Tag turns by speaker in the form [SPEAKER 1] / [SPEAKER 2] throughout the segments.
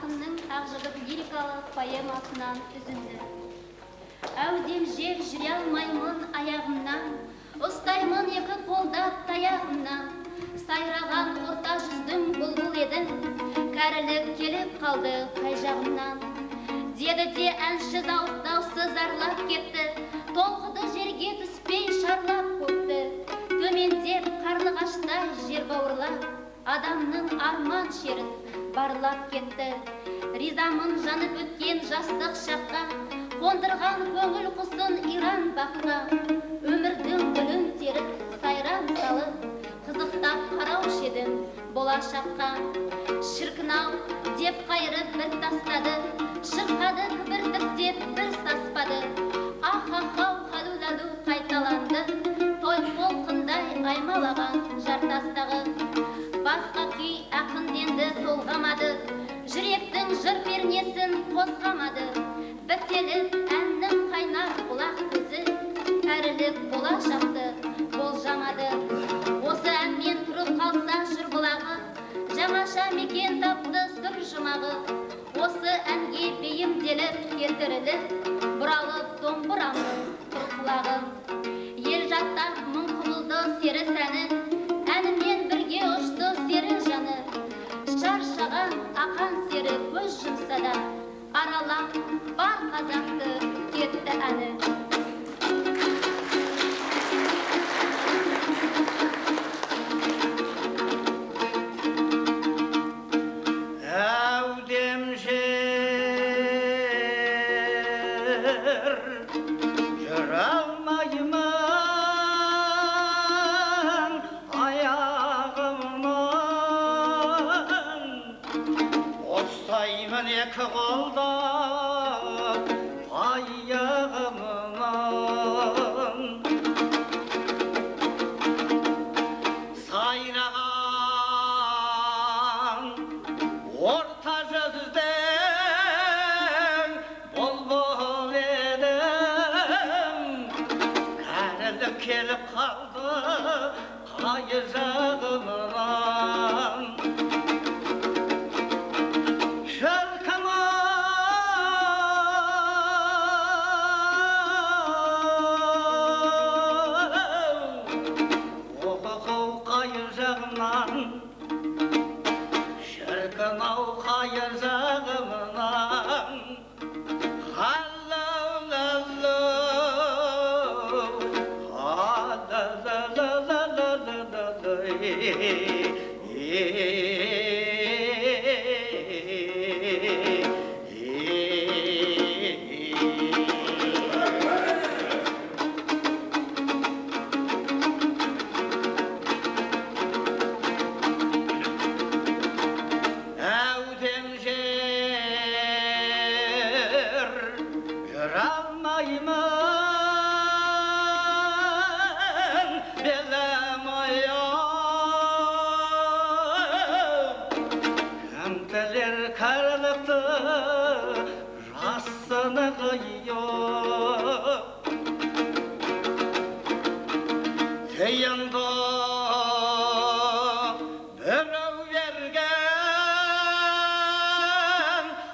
[SPEAKER 1] ақынның ақжігіт лирикалық поэмасынан үзінді. Әудем жер жүре алмаймын аяғымнан, ұстаймын екі қолдап таяғымнан. Сайраған орта жүздің бұлбұл едің, кәрілік келіп қалды қай жағымнан. Деді де әнші даусы зарлап кетті, толқыды жерге түспей шарлап көкті. Төмендеп қарлығаштай жер бауырлап, адамның арман шерін барлап кетті. Ризамын жанып өткен жастық шаққа, қондырған көңіл құсын иран баққа. Өмірдің гүлін теріп сайран салып, қызықтап қараушы едім болашаққа. Шіркін-ау деп қайырып бір тастады, шырқады кібіртік деп бір саспады. Ах-ах-ау халу-лалу қайталанды, той толқындай аймалаған жартастағы. Басқа күй ақын енді толғамады, жүректің жыр пернесін қозғамады. Бітеліп әннің қайнар бұлақ көзі, кәрілік болашақты болжамады. Осы әнмен тұрып қалса жыр бұлағы, жаңаша мекен тапты сыр жұмағы. Осы әнге бейімделіп келтіріліп, бұралып домбырамның құлағы. Ел жатта мың құбылды сері сәні, әнімен бірге ұшты сері жаны. Шаршаған ақан сері көз жұмса да, аралап бар қазақты кетті әні.
[SPEAKER 2] Әудем жер жүре алмаймын аяғымнан, ұстаймын екі қолдап аяғымнан. Сайраған орта жүздің бұлбұл едім, кәрілік келіп қалды қай жағымнан. Шіркін-ау қай жағымнан, халау-лалу, әудем жер жүре алмаймын белім аяп. Кім тілер кәрілікті жасыны қиып, тиынды біреу берген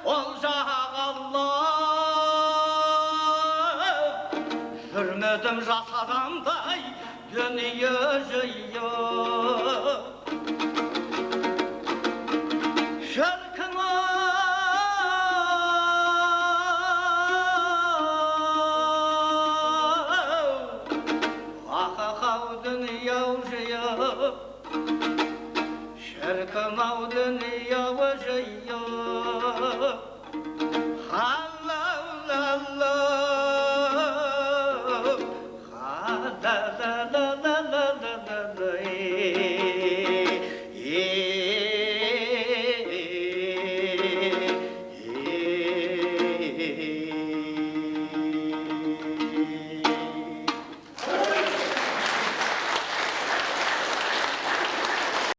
[SPEAKER 2] ол жағалап. Жүрмедім жас адамдай дүние жиып. Ах-ау дүние жиып, шіркін-ау дүние жиып.